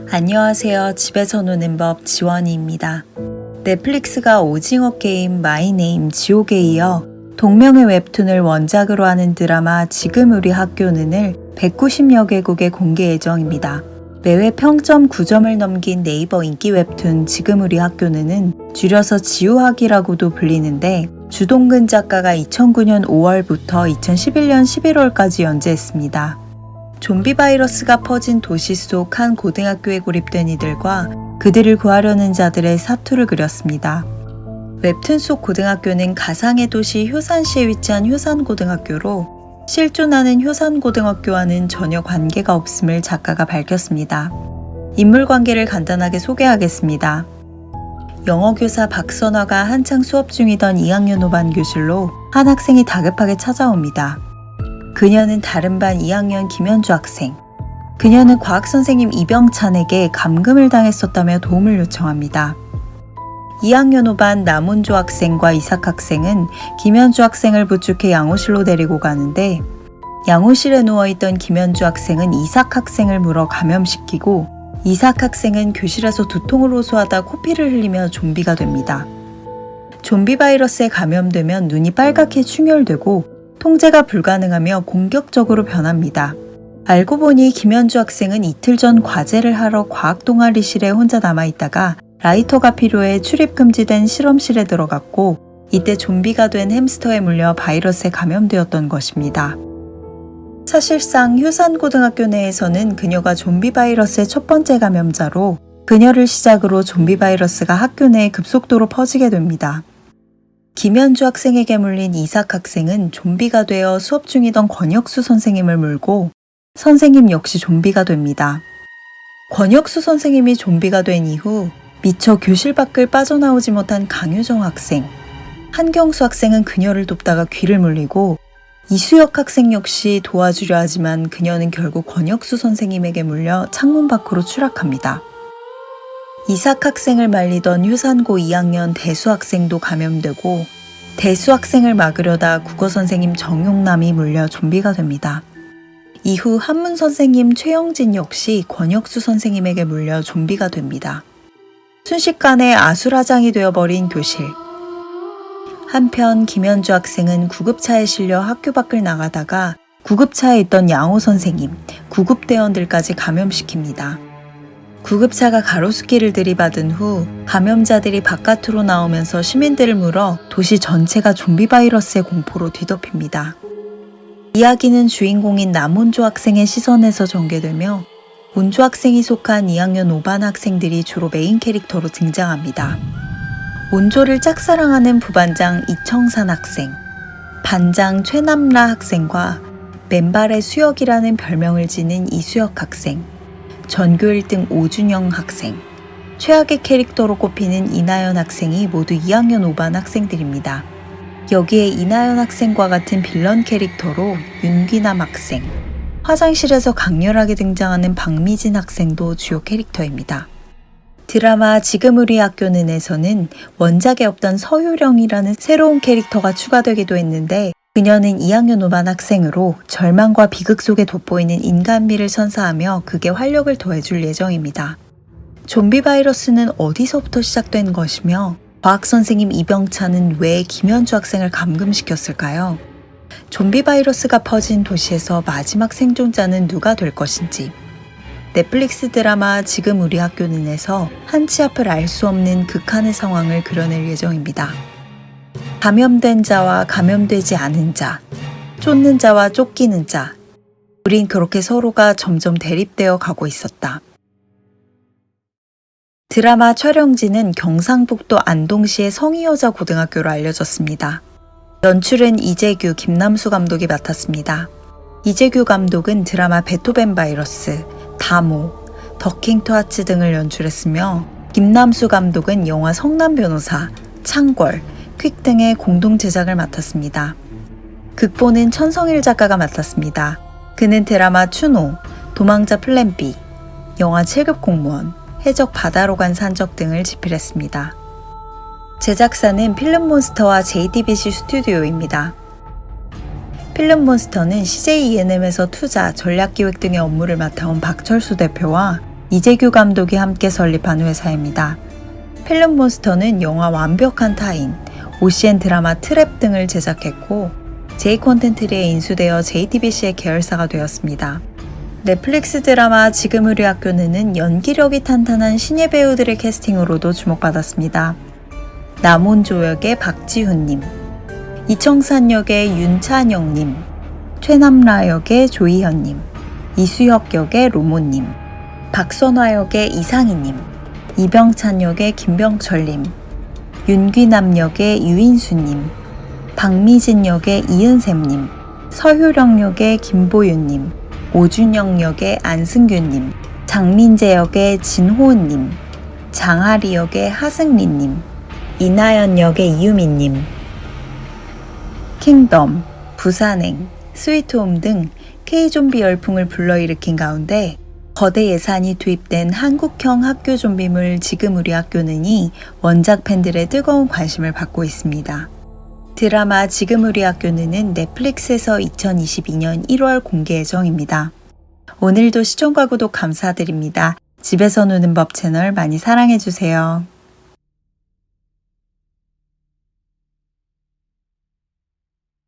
안녕하세요. 집에서 노는 법 지원이입니다. 넷플릭스가 오징어 게임 마이 네임 지옥에 이어 동명의 웹툰을 원작으로 하는 드라마 지금 우리 학교는을 190여 개국에 공개 예정입니다. 매회 평점 9점을 넘긴 네이버 인기 웹툰 지금 우리 학교는은 줄여서 지우학이라고도 불리는데 주동근 작가가 2009년 5월부터 2011년 11월까지 연재했습니다. 좀비 바이러스가 퍼진 도시 속 한 고등학교에 고립된 이들과 그들을 구하려는 자들의 사투를 그렸습니다. 웹툰 속 고등학교는 가상의 도시 효산시에 위치한 효산고등학교로 실존하는 효산고등학교와는 전혀 관계가 없음을 작가가 밝혔습니다. 인물관계를 간단하게 소개하겠습니다. 영어교사 박선화가 한창 수업 중이던 2학년 5반 교실로 한 학생이 다급하게 찾아옵니다. 그녀는 다른 반 2학년 김현주 학생, 그녀는 과학선생님 이병찬에게 감금을 당했었다며 도움을 요청합니다. 2학년 5반 남은조 학생과 이삭 학생은 김현주 학생을 부축해 양호실로 데리고 가는데 양호실에 누워있던 김현주 학생은 이삭 학생을 물어 감염시키고 이삭 학생은 교실에서 두통을 호소하다 코피를 흘리며 좀비가 됩니다. 좀비 바이러스에 감염되면 눈이 빨갛게 충혈되고 통제가 불가능하며 공격적으로 변합니다. 알고 보니 김현주 학생은 이틀 전 과제를 하러 과학 동아리실에 혼자 남아있다가 라이터가 필요해 출입 금지된 실험실에 들어갔고 이때 좀비가 된 햄스터에 물려 바이러스에 감염되었던 것입니다. 사실상 효산고등학교 내에서는 그녀가 좀비 바이러스의 첫 번째 감염자로 그녀를 시작으로 좀비 바이러스가 학교 내에 급속도로 퍼지게 됩니다. 김현주 학생에게 물린 이삭 학생은 좀비가 되어 수업 중이던 권혁수 선생님을 물고 선생님 역시 좀비가 됩니다. 권혁수 선생님이 좀비가 된 이후 미처 교실 밖을 빠져나오지 못한 강효정 학생, 한경수 학생은 그녀를 돕다가 귀를 물리고 이수혁 학생 역시 도와주려 하지만 그녀는 결국 권혁수 선생님에게 물려 창문 밖으로 추락합니다. 이삭 학생을 말리던 효산고 2학년 대수 학생도 감염되고 대수 학생을 막으려다 국어 선생님 정용남이 물려 좀비가 됩니다. 이후 한문 선생님 최영진 역시 권혁수 선생님에게 물려 좀비가 됩니다. 순식간에 아수라장이 되어버린 교실. 한편 김현주 학생은 구급차에 실려 학교 밖을 나가다가 구급차에 있던 양호 선생님, 구급대원들까지 감염시킵니다. 구급차가 가로수길을 들이받은 후 감염자들이 바깥으로 나오면서 시민들을 물어 도시 전체가 좀비 바이러스의 공포로 뒤덮입니다. 이야기는 주인공인 남은조 학생의 시선에서 전개되며 운조 학생이 속한 2학년 5반 학생들이 주로 메인 캐릭터로 등장합니다. 운조를 짝사랑하는 부반장 이청산 학생, 반장 최남라 학생과 맨발의 수혁이라는 별명을 지닌 이수혁 학생, 전교 1등 오준영 학생, 최악의 캐릭터로 꼽히는 이나연 학생이 모두 2학년 5반 학생들입니다. 여기에 이나연 학생과 같은 빌런 캐릭터로 윤귀남 학생, 화장실에서 강렬하게 등장하는 박미진 학생도 주요 캐릭터입니다. 드라마 지금 우리 학교는에서는 원작에 없던 서유령이라는 새로운 캐릭터가 추가되기도 했는데 그녀는 2학년 5반 학생으로 절망과 비극 속에 돋보이는 인간미를 선사하며 극에 활력을 더해줄 예정입니다. 좀비 바이러스는 어디서부터 시작된 것이며 과학선생님 이병찬은 왜 김현주 학생을 감금시켰을까요? 좀비 바이러스가 퍼진 도시에서 마지막 생존자는 누가 될 것인지 넷플릭스 드라마 지금 우리 학교는에서 한치 앞을 알 수 없는 극한의 상황을 그려낼 예정입니다. 감염된 자와 감염되지 않은 자, 쫓는 자와 쫓기는 자, 우린 그렇게 서로가 점점 대립되어 가고 있었다. 드라마 촬영지는 경상북도 안동시의 성희여자 고등학교로 알려졌습니다. 연출은 이재규, 김남수 감독이 맡았습니다. 이재규 감독은 드라마 베토벤 바이러스, 다모, 더킹 투하츠 등을 연출했으며 김남수 감독은 영화 성남변호사, 창궐, 퀵 등의 공동 제작을 맡았습니다. 극본은 천성일 작가가 맡았습니다. 그는 드라마 추노, 도망자 플랜 B, 영화 7급 공무원, 해적 바다로 간 산적 등을 집필했습니다. 제작사는 필름몬스터와 JTBC 스튜디오입니다. 필름몬스터는 CJ E&M에서 투자, 전략기획 등의 업무를 맡아온 박철수 대표와 이재규 감독이 함께 설립한 회사입니다. 필름몬스터는 영화 완벽한 타인, OCN 드라마 트랩 등을 제작했고 J콘텐츠리에 인수되어 JTBC의 계열사가 되었습니다. 넷플릭스 드라마 지금 우리 학교는 연기력이 탄탄한 신예 배우들의 캐스팅으로도 주목받았습니다. 남원조 역의 박지훈님, 이청산 역의 윤찬영님, 최남라 역의 조희현님, 이수혁 역의 로모님, 박선화 역의 이상희님, 이병찬 역의 김병철님, 윤귀남 역의 유인수님, 박미진 역의 이은샘님, 서효령 역의 김보윤님, 오준영 역의 안승규님, 장민재 역의 진호은님, 장하리 역의 하승리님, 이나연 역의 이유미님, 킹덤, 부산행, 스위트홈 등 K좀비 열풍을 불러일으킨 가운데 거대 예산이 투입된 한국형 학교 좀비물 지금 우리 학교는이 원작 팬들의 뜨거운 관심을 받고 있습니다. 드라마 지금 우리 학교는 넷플릭스에서 2022년 1월 공개 예정입니다. 오늘도 시청과 구독 감사드립니다. 집에서 노는 법 채널 많이 사랑해주세요.